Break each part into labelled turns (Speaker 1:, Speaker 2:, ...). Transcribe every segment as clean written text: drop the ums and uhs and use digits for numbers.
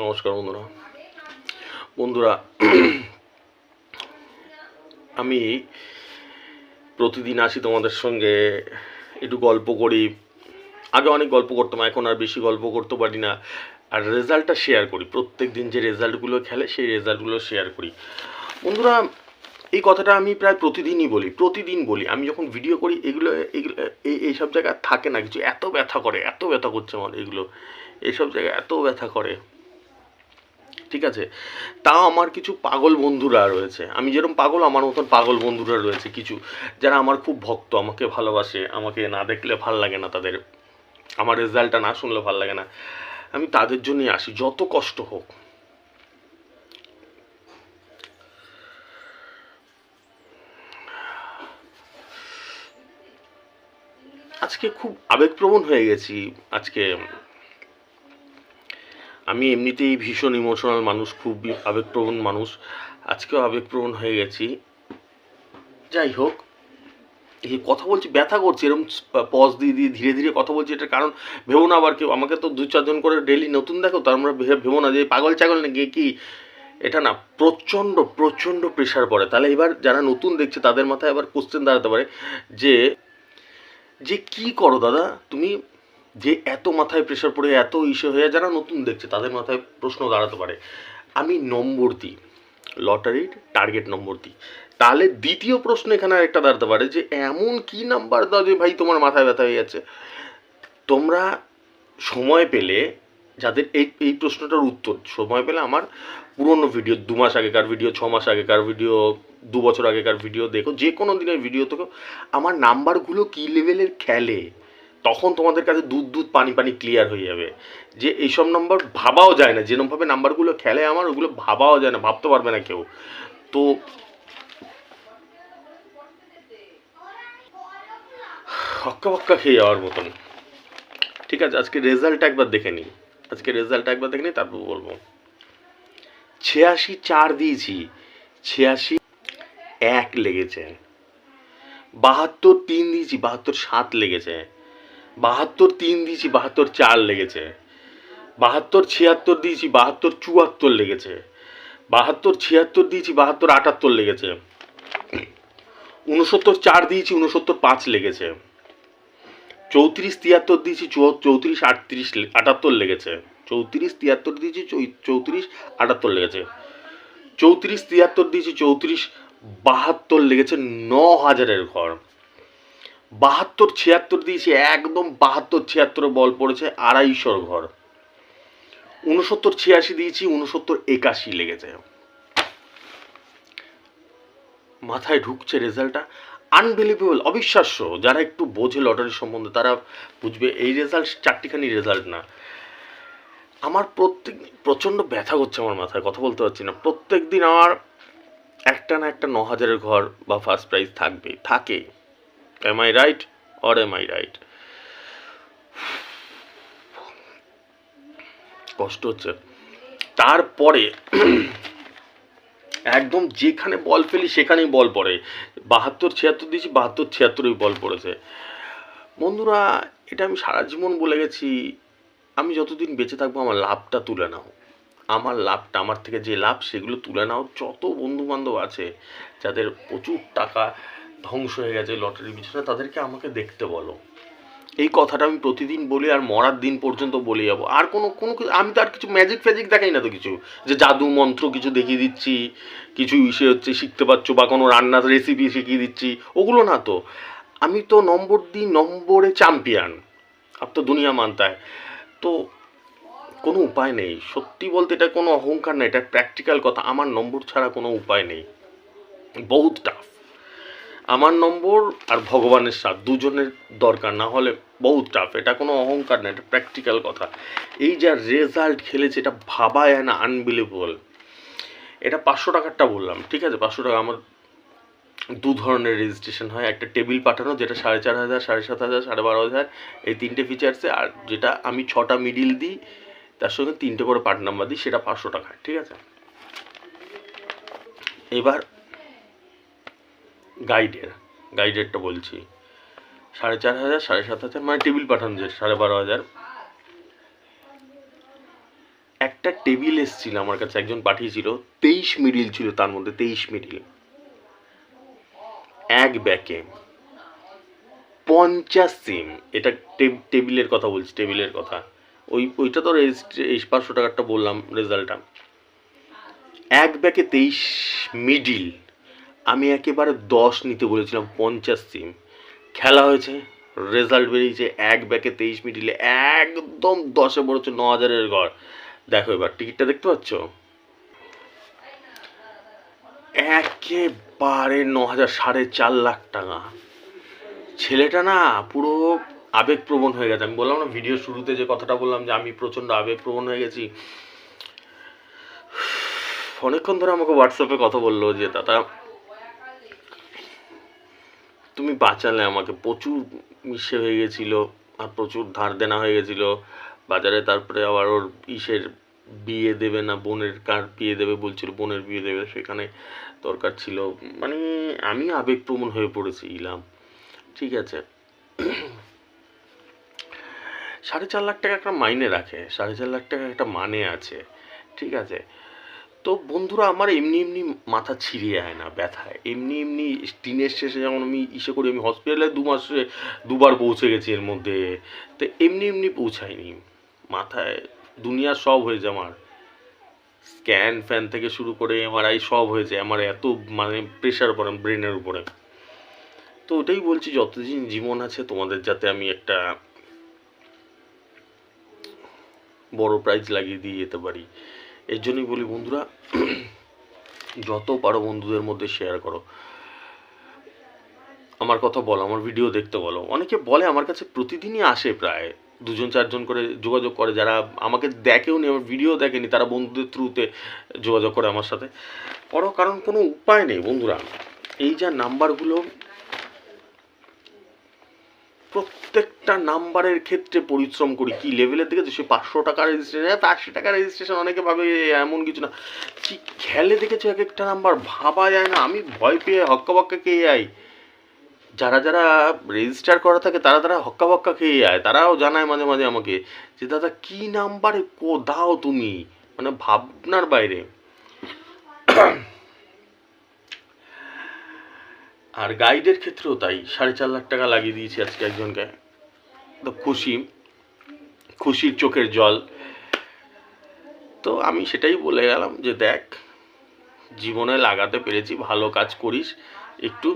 Speaker 1: নমস্কার বন্ধুরা আমি প্রতিদিন আসি তোমাদের সঙ্গে, একটু গল্প করি। আগে অনেক গল্প করতাম, এখন আর বেশি গল্প করতে পারি না। আর রেজাল্টটা শেয়ার করি, প্রত্যেক দিন যে রেজাল্টগুলো খেলে সেই রেজাল্টগুলো শেয়ার করি। বন্ধুরা, এই কথাটা আমি প্রায় প্রতিদিন বলি। আমি যখন ভিডিও করি এগুলো এইসব জায়গায় থাকে না কিছু, এত ব্যথা করছে আমার এগুলো, এইসব জায়গায় এত ব্যথা করে। ঠিক আছে, তাও আমার কিছু পাগল বন্ধুরা রয়েছে, আমি যেরকম পাগল আমার মতন পাগল বন্ধুরা রয়েছে কিছু, যারা আমার খুব ভক্ত, আমাকে ভালোবাসে, আমাকে না দেখলে ভাল লাগে না তাদের, আমার রেজাল্টটা না শুনলে ভাল লাগে না। আমি তাদের জন্যই আসি, যত কষ্ট হোক। আজকে খুব আবেগপ্রবণ হয়ে গেছি। আজকে আমি এমনিতেই ভীষণ ইমোশনাল মানুষ, খুব আবেগপ্রবণ মানুষ, আজকেও আবেগপ্রবণ হয়ে গেছি। যাই হোক, এই কথা বলছি, ব্যথা করছে, এরকম পজ দিয়ে ধীরে ধীরে কথা বলছি। এটার কারণ ভেবো না আবার কেউ, আমাকে তো 2-4 জন করে ডেলি নতুন দেখো, তার আমরা ভেবো না যে পাগল ছাগল নাকি কি। এটা না, প্রচণ্ড প্রচণ্ড প্রেশার পড়ে। তাহলে এবার যারা নতুন দেখছে তাদের মাথায় আবার কোশ্চেন দাঁড়াতে পারে যে যে কি করো দাদা তুমি, যে এত মাথায় প্রেশার পড়ে এত ইস্যু হয়ে, যারা নতুন দেখছে তাদের মাথায় প্রশ্ন দাঁড়াতে পারে আমি নম্বর দিই, লটারির টার্গেট নম্বর দিই। তাহলে দ্বিতীয় প্রশ্ন এখানে একটা দাঁড়াতে পারে যে এমন কি নাম্বার দাও যে ভাই তোমার মাথায় ব্যথা হয়ে যাচ্ছে। তোমরা সময় পেলে, যাদের এই এই প্রশ্নটার উত্তর সময় পেলে, আমার পুরনো ভিডিও, 2 মাস আগেকার ভিডিও, 6 মাস আগেকার ভিডিও, 2 বছর আগেকার ভিডিও দেখো, যে কোনো দিনের ভিডিও দেখো, আমার নাম্বারগুলো কী লেভেলের খেলে, তখন তোমাদের কাছে দুধ পানি ক্লিয়ার হয়ে যাবে যে এইসব নাম্বার ভাবাও যায় না, যেরকমভাবে নাম্বারগুলো খেলে আমার, ওগুলো ভাবাও যায় না, ভাবতে পারবে না কেউ। তো হক্কা বক্কা খেয়ে যাওয়ার মতন। ঠিক আছে, আজকে রেজাল্ট একবার দেখে নিই, তারপর বলবো। 86 4 দিয়েছি, 86 1 লেগেছে। 72 3 দিয়েছি, 72 7 লেগেছে। 72 3 দিয়েছি, 72 4 লেগেছে। 72 76 দিয়েছি, 72 74 লেগেছে। 72 76 দিয়েছি, 72 78 লেগেছে। 69 4 দিয়েছি, 69 5 লেগেছে। 34 73 দিয়েছি, 34 38 78 লেগেছে। 34 73 দিয়েছি, 34 78 লেগেছে। 34 73 দিয়েছি, 34 72 লেগেছে। 9000-এর ঘর। 72 76 দিয়েছি, একদম 72 76 বল পড়েছে, 250-র ঘর। 69 86 দিয়েছি, 69 81 লেগেছে। মাথায় ঢুকছে রেজাল্টটা, আনবিলিভেবল, অবিশ্বাস্য। যারা একটু বোঝে লটারির সম্বন্ধে তারা বুঝবে এই রেজাল্ট চারটিখানি রেজাল্ট না। আমার প্রচণ্ড ব্যথা করছে আমার মাথায়, কথা বলতে পারছি না। প্রত্যেক দিন আমার একটা না একটা 9000-এর ঘর বা ফার্স্ট প্রাইজ থাকে। Am I right or am I right? কষ্ট হচ্ছে। তারপরে একদম যেখানে বল ফেলি সেখানেই বল পড়ে। 72 76 দিয়েছি, 72 76 বল পড়েছে। বন্ধুরা, এটা আমি সারা জীবন বলে গেছি, আমি যতদিন বেঁচে থাকবো আমার লাভটা তুলে নাও, আমার থেকে যে লাভ সেগুলো তুলে নাও। যত বন্ধু বান্ধব আছে যাদের প্রচুর টাকা ধ্বংস হয়ে গেছে লটারির পিছনে, তাদেরকে আমাকে দেখতে বলো। এই কথাটা আমি প্রতিদিন বলি, আর মরার দিন পর্যন্ত বলে যাবো। আর কোনো আমি তো আর কিছু ম্যাজিক ফ্যাজিক দেখাই না তো, কিছু যে জাদু মন্ত্র কিছু দেখিয়ে দিচ্ছি, কিছু হচ্ছে শিখতে পারছো, বা কোনো রান্নার রেসিপি শিখিয়ে দিচ্ছি, ওগুলো না তো। আমি তো নম্বর দিই, নম্বরে চ্যাম্পিয়ন, আপ তো দুনিয়া মানতা है। তো কোনো উপায় নেই, সত্যি বলতে এটা কোনো অহংকার নেই, এটা প্র্যাকটিক্যাল কথা। আমার নম্বর ছাড়া কোনো উপায় নেই, বহুত টাফ। আমার নম্বর আর ভগবানের সাথ দুজনের দরকার, না হলে বহুত টাফ। এটা কোনো অহংকার না, এটা প্র্যাকটিক্যাল কথা। এই যা রেজাল্ট খেলেছে এটা ভাবা যায় না, আনবিলিভেবল। এটা 500 টাকারটা বললাম, ঠিক আছে? 500 টাকা। আমার 2 ধরনের রেজিস্ট্রেশন হয়, একটা টেবিল পাঠানো যেটা 4500, 7500, 12500, এই 3টে ফিচার্সে, আর যেটা আমি 6টা মিডিল দিই, তার সঙ্গে 3টে করে পার্ট নাম্বার দিই, সেটা 500 টাকা, ঠিক আছে? এবার গাইডেরটা বলছি। 4500, 7500, মানে টেবিল পাঠানো যে 12,500, একটা টেবিল এসেছিল আমার কাছে, একজন পাঠিয়েছিল, 23 মিডিল ছিল, তার মধ্যে 23 মিডিল, এক ব্যাকে 50 সিম। এটা টেবিলের কথা বলছি, টেবিলের কথা। ওইটা তো 500 টাকারটা বললাম রেজাল্টটা। এক ব্যাকে 23 মিডিল, আমি একেবারে 10 নিতে বলেছিলাম, 50 সিম। খেলা হয়েছে, রেজাল্ট বেরিয়েছে, এক ব্যাকে 23 মিডিলে একদম 10-এ পড়েছে, 9,000-এর ঘর। দেখো এবার টিকিটটা দেখতে পাচ্ছ, একেবারে 9,000, 4.5 লাখ টাকা। ছেলেটা না পুরো আবেগপ্রবণ হয়ে গেছে। আমি বললাম না ভিডিও শুরুতে যে কথাটা বললাম যে আমি প্রচণ্ড আবেগপ্রবণ হয়ে গেছি। অনেকক্ষণ ধরে আমাকে হোয়াটসঅ্যাপে কথা বললো যে দাদা তুমি বাঁচালে আমাকে, প্রচুর মিশে হয়ে গেছিল আর প্রচুর ধার দেনা হয়ে গেছিল বাজারে। তারপরে আবার ওর বিয়ে দেবে না, বোনের কার বিয়ে দেবে বলছিল, বোনের বিয়ে দেবে, সেখানে দরকার ছিল। মানে আমি আবেগপ্রবণ হয়ে পড়েছিলাম, ঠিক আছে। 4.5 লাখ টাকা একটা মাইনে রাখে, 4.5 লাখ টাকা একটা মানে আছে, ঠিক আছে। তো বন্ধুরা আমার এমনি এমনি মাথা ছিঁড়ে যায় না ব্যথায়, এমনি এমনি দিনের শেষে যখন আমি করি, আমি হসপিটালে 2 মাসে 2বার পৌঁছে গেছি এর মধ্যে। তো এমনি এমনি পৌঁছায়নি, মাথায় দুনিয়ার সব হয়েছে আমার, স্ক্যান ফ্যান থেকে শুরু করে এমআরআই সব হয়েছে আমার, এত মানে প্রেশার পড়ে ব্রেনের উপরে। তো ওটাই বলছি, যতদিন জীবন আছে তোমাদের যাতে আমি একটা বড় প্রাইজ লাগিয়ে দিয়ে যেতে পারি। এর জন্যই বলি বন্ধুরা, যত পারো বন্ধুদের মধ্যে শেয়ার করো, আমার কথা বলো, আমার ভিডিও দেখতে বলো। অনেকে বলে আমার কাছে প্রতিদিনই আসে, প্রায় 2-4 জন করে যোগাযোগ করে, যারা আমাকে দেখেও নি, আমার ভিডিও দেখেনি, তারা বন্ধুদের থ্রুতে যোগাযোগ করে আমার সাথে। করো, কারণ কোনো উপায় নেই বন্ধুরা। এই যা নাম্বারগুলো, প্রত্যেকটা নাম্বারের ক্ষেত্রে পরিশ্রম করি, কি লেভেলের দিকে, সে 500 টাকা রেজিস্ট্রেশন, 500 টাকা রেজিস্ট্রেশন, অনেকে ভাবে এমন কিছু না, কি খেলে দেখেছো এক একটা নাম্বার, ভাবা যায় না। আমি ভয় পেয়ে হক্কাবক্কা খেয়ে যাই, যারা যারা রেজিস্টার করা থাকে তারা হক্কাবক্কা খেয়ে যায়। তারাও জানায় মাঝে মাঝে আমাকে যে দাদা কি নাম্বারে দাও তুমি, মানে ভাবনার বাইরে। আর গাইডের ক্ষেত্রেও তাই, 4.5 লাখ টাকা লাগিয়ে দিয়েছি আজকে একজনকে। তো খুশির চোখের জল। তো আমি সেটাই বলে গেলাম যে দেখ, জীবনে লাগাতে পেরেছি, ভালো কাজ করিস, একটু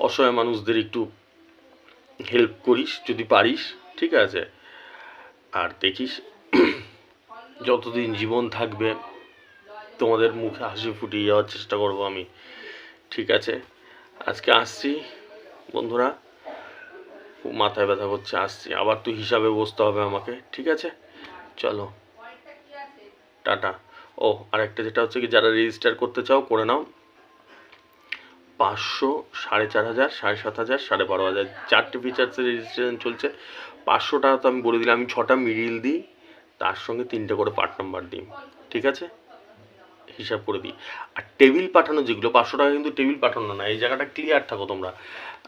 Speaker 1: অসহায় মানুষদের একটু হেল্প করিস যদি পারিস, ঠিক আছে। আর দেখিস যতদিন জীবন থাকবে তোমাদের মুখে হাসি ফুটিয়ে যাওয়ার চেষ্টা করব আমি, ঠিক আছে। আজকে আসছি বন্ধুরা, খুব মাথায় ব্যথা করছে, আসছি, আবার তুই হিসাবে বসতে হবে আমাকে, ঠিক আছে। চলো টাটা। ও আরেকটা যেটা হচ্ছে কি, যারা রেজিস্টার করতে চাও করে নাও, 500, 4,500, 7,500, 12,500, 4টে ফিচার্সের রেজিস্ট্রেশন চলছে। 500 টাকা তো আমি বলে দিলাম, আমি 6টা মিডিল দিই, তার সঙ্গে 3টে করে পার্ট নাম্বার দিই, ঠিক আছে, হিসাব করে দিই। আর টেবিল পাঠানো যেগুলো, 500 টাকা কিন্তু টেবিল পাঠানো না, এই জায়গাটা ক্লিয়ার থাকো তোমরা।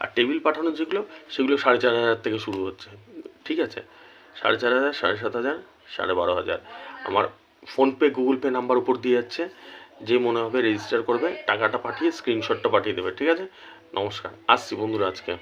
Speaker 1: আর টেবিল পাঠানো যেগুলো, সেগুলো 4,500 থেকে শুরু হচ্ছে, ঠিক আছে। 4,500, 7,500, 12,500 আমার ফোনপে গুগল পে নাম্বার উপর দিয়ে যাচ্ছে, যে মনে হবে রেজিস্টার করবে, টাকাটা পাঠিয়ে স্ক্রিনশটটা পাঠিয়ে দেবে, ঠিক আছে। নমস্কার, আসছি বন্ধুরা আজকে।